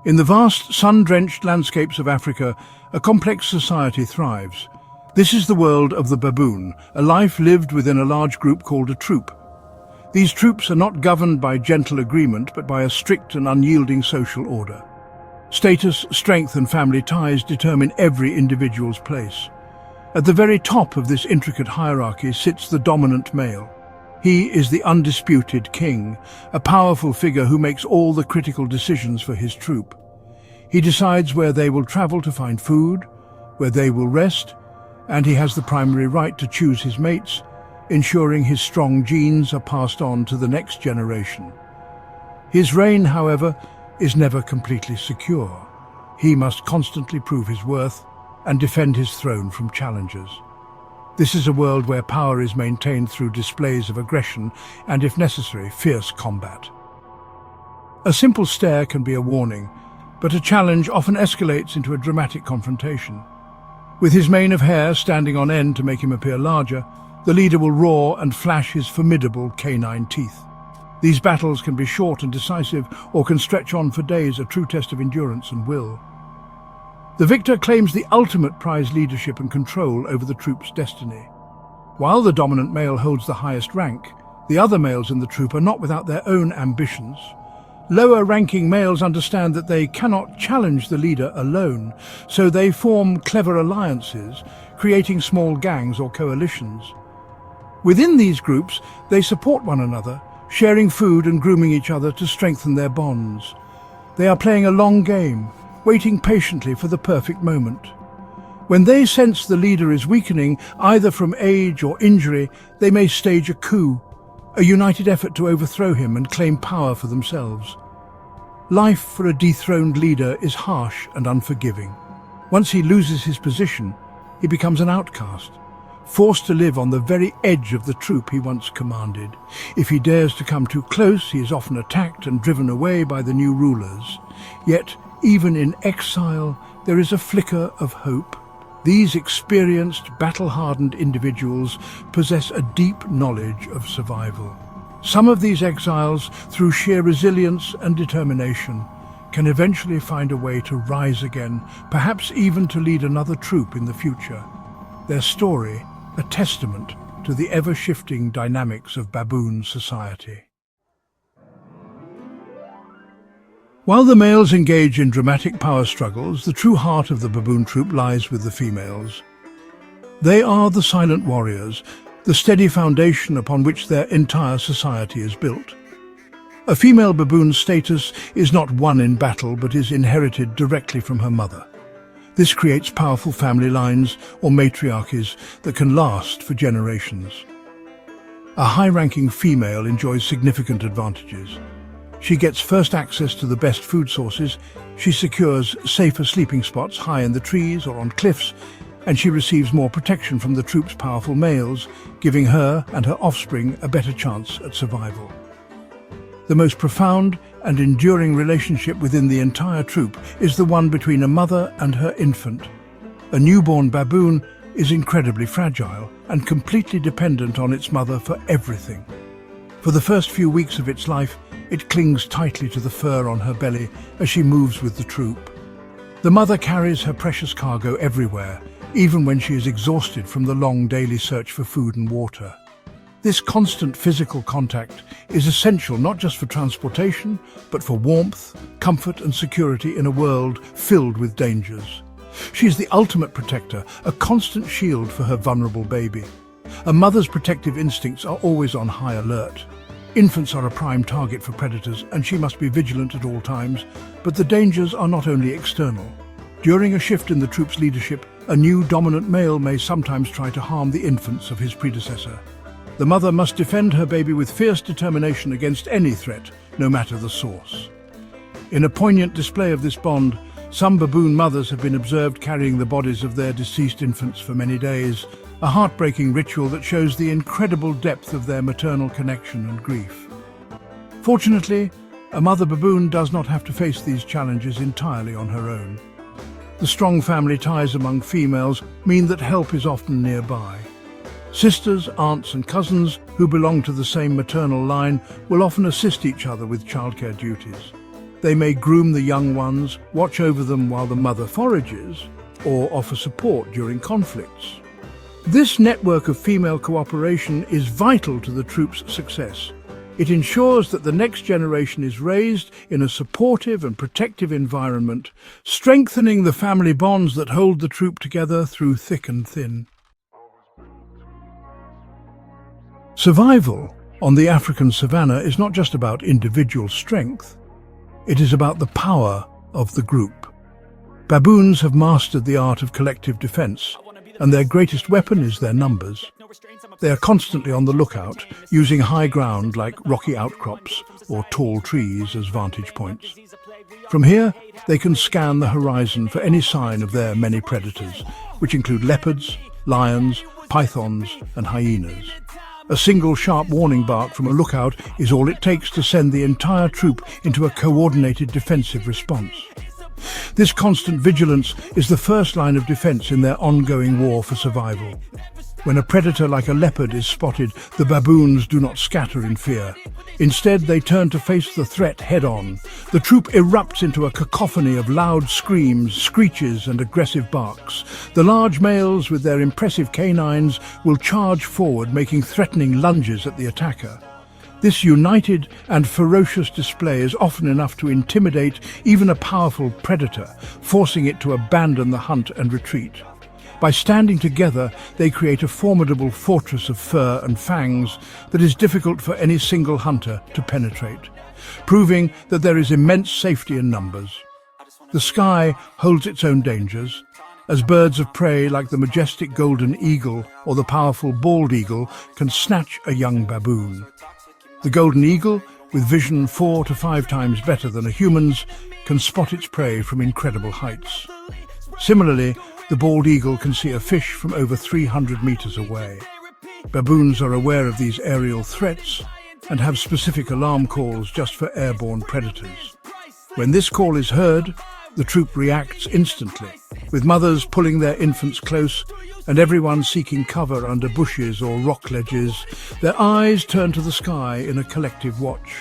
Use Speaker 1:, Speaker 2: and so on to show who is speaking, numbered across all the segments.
Speaker 1: In the vast, sun-drenched landscapes of Africa, a complex society thrives. This is the world of the baboon, a life lived within a large group called a troop. These troops are not governed by gentle agreement, but by a strict and unyielding social order. Status, strength and family ties determine every individual's place. At the very top of this intricate hierarchy sits the dominant male. He is the undisputed king, a powerful figure who makes all the critical decisions for his troop. He decides where they will travel to find food, where they will rest, and he has the primary right to choose his mates, ensuring his strong genes are passed on to the next generation. His reign, however, is never completely secure. He must constantly prove his worth and defend his throne from challengers. This is a world where power is maintained through displays of aggression and, if necessary, fierce combat. A simple stare can be a warning, but a challenge often escalates into a dramatic confrontation. With his mane of hair standing on end to make him appear larger, the leader will roar and flash his formidable canine teeth. These battles can be short and decisive, or can stretch on for days, a true test of endurance and will. The victor claims the ultimate prize, leadership and control over the troop's destiny. While the dominant male holds the highest rank, the other males in the troop are not without their own ambitions. Lower-ranking males understand that they cannot challenge the leader alone, so they form clever alliances, creating small gangs or coalitions. Within these groups, they support one another, sharing food and grooming each other to strengthen their bonds. They are playing a long game, waiting patiently for the perfect moment. When they sense the leader is weakening, either from age or injury, they may stage a coup, a united effort to overthrow him and claim power for themselves. Life for a dethroned leader is harsh and unforgiving. Once he loses his position, he becomes an outcast, forced to live on the very edge of the troop he once commanded. If he dares to come too close, he is often attacked and driven away by the new rulers. Yet, even in exile, there is a flicker of hope. These experienced, battle-hardened individuals possess a deep knowledge of survival. Some of these exiles, through sheer resilience and determination, can eventually find a way to rise again, perhaps even to lead another troop in the future. Their story, a testament to the ever-shifting dynamics of baboon society. While the males engage in dramatic power struggles, the true heart of the baboon troop lies with the females. They are the silent warriors, the steady foundation upon which their entire society is built. A female baboon's status is not won in battle, but is inherited directly from her mother. This creates powerful family lines or matriarchies that can last for generations. A high-ranking female enjoys significant advantages. She gets first access to the best food sources, she secures safer sleeping spots high in the trees or on cliffs, and she receives more protection from the troop's powerful males, giving her and her offspring a better chance at survival. The most profound and enduring relationship within the entire troop is the one between a mother and her infant. A newborn baboon is incredibly fragile and completely dependent on its mother for everything. For the first few weeks of its life, it clings tightly to the fur on her belly as she moves with the troop. The mother carries her precious cargo everywhere, even when she is exhausted from the long daily search for food and water. This constant physical contact is essential not just for transportation, but for warmth, comfort and security in a world filled with dangers. She is the ultimate protector, a constant shield for her vulnerable baby. A mother's protective instincts are always on high alert. Infants are a prime target for predators, and she must be vigilant at all times, but the dangers are not only external. During a shift in the troop's leadership, a new dominant male may sometimes try to harm the infants of his predecessor. The mother must defend her baby with fierce determination against any threat, no matter the source. In a poignant display of this bond, some baboon mothers have been observed carrying the bodies of their deceased infants for many days, a heartbreaking ritual that shows the incredible depth of their maternal connection and grief. Fortunately, a mother baboon does not have to face these challenges entirely on her own. The strong family ties among females mean that help is often nearby. Sisters, aunts and cousins who belong to the same maternal line will often assist each other with childcare duties. They may groom the young ones, watch over them while the mother forages, or offer support during conflicts. This network of female cooperation is vital to the troop's success. It ensures that the next generation is raised in a supportive and protective environment, strengthening the family bonds that hold the troop together through thick and thin. Survival on the African savanna is not just about individual strength. It is about the power of the group. Baboons have mastered the art of collective defense, and their greatest weapon is their numbers. They are constantly on the lookout, using high ground like rocky outcrops or tall trees as vantage points. From here, they can scan the horizon for any sign of their many predators, which include leopards, lions, pythons, and hyenas. A single sharp warning bark from a lookout is all it takes to send the entire troop into a coordinated defensive response. This constant vigilance is the first line of defense in their ongoing war for survival. When a predator like a leopard is spotted, the baboons do not scatter in fear. Instead, they turn to face the threat head-on. The troop erupts into a cacophony of loud screams, screeches, and aggressive barks. The large males, with their impressive canines, will charge forward, making threatening lunges at the attacker. This united and ferocious display is often enough to intimidate even a powerful predator, forcing it to abandon the hunt and retreat. By standing together, they create a formidable fortress of fur and fangs that is difficult for any single hunter to penetrate, proving that there is immense safety in numbers. The sky holds its own dangers, as birds of prey like the majestic golden eagle or the powerful bald eagle can snatch a young baboon. The golden eagle, with vision 4 to 5 times better than a human's, can spot its prey from incredible heights. Similarly, the bald eagle can see a fish from over 300 meters away. Baboons are aware of these aerial threats and have specific alarm calls just for airborne predators. When this call is heard, the troop reacts instantly, with mothers pulling their infants close and everyone seeking cover under bushes or rock ledges. Their eyes turn to the sky in a collective watch.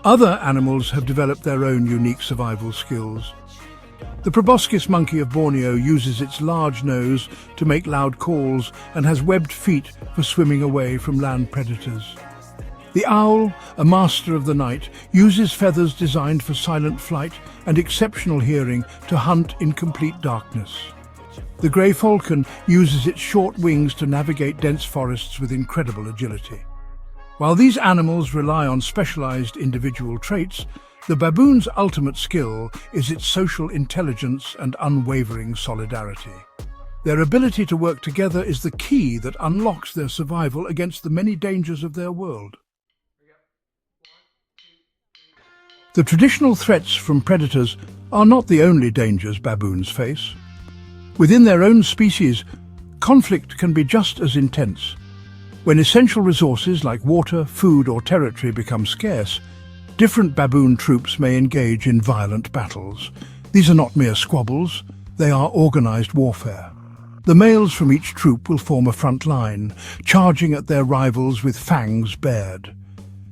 Speaker 1: Other animals have developed their own unique survival skills. The proboscis monkey of Borneo uses its large nose to make loud calls and has webbed feet for swimming away from land predators. The owl, a master of the night, uses feathers designed for silent flight and exceptional hearing to hunt in complete darkness. The grey falcon uses its short wings to navigate dense forests with incredible agility. While these animals rely on specialized individual traits, the baboon's ultimate skill is its social intelligence and unwavering solidarity. Their ability to work together is the key that unlocks their survival against the many dangers of their world. The traditional threats from predators are not the only dangers baboons face. Within their own species, conflict can be just as intense. When essential resources like water, food, or territory become scarce, different baboon troops may engage in violent battles. These are not mere squabbles, they are organized warfare. The males from each troop will form a front line, charging at their rivals with fangs bared.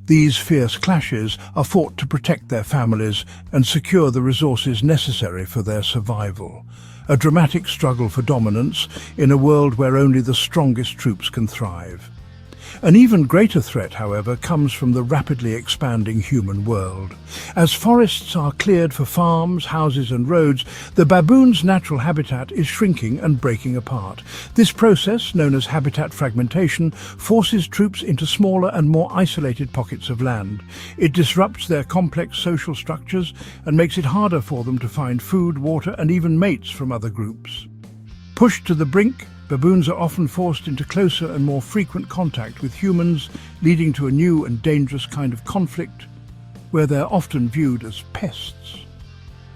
Speaker 1: These fierce clashes are fought to protect their families and secure the resources necessary for their survival. A dramatic struggle for dominance in a world where only the strongest troops can thrive. An even greater threat, however, comes from the rapidly expanding human world. As forests are cleared for farms, houses and roads, the baboon's natural habitat is shrinking and breaking apart. This process, known as habitat fragmentation, forces troops into smaller and more isolated pockets of land. It disrupts their complex social structures and makes it harder for them to find food, water and even mates from other groups. Pushed to the brink, baboons are often forced into closer and more frequent contact with humans, leading to a new and dangerous kind of conflict, where they're often viewed as pests.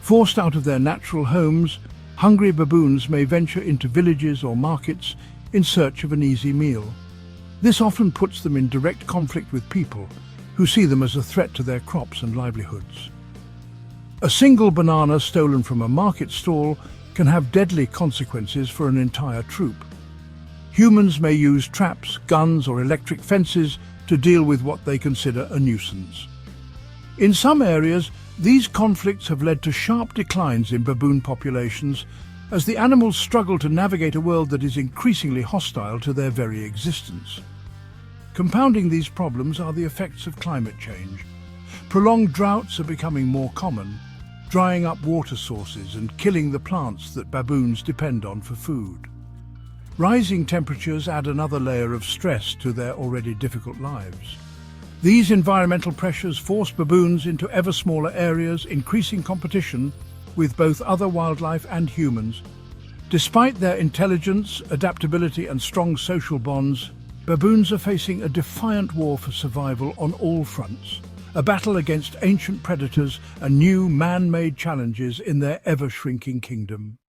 Speaker 1: Forced out of their natural homes, hungry baboons may venture into villages or markets in search of an easy meal. This often puts them in direct conflict with people, who see them as a threat to their crops and livelihoods. A single banana stolen from a market stall can have deadly consequences for an entire troop. Humans may use traps, guns or electric fences to deal with what they consider a nuisance. In some areas, These conflicts have led to sharp declines in baboon populations as the animals struggle to navigate a world that is increasingly hostile to their very existence. Compounding these problems are the effects of climate change. Prolonged droughts are becoming more common, drying up water sources and killing the plants that baboons depend on for food. Rising temperatures add another layer of stress to their already difficult lives. These environmental pressures force baboons into ever smaller areas, increasing competition with both other wildlife and humans. Despite their intelligence, adaptability and strong social bonds, baboons are facing a defiant war for survival on all fronts, a battle against ancient predators and new man-made challenges in their ever-shrinking kingdom.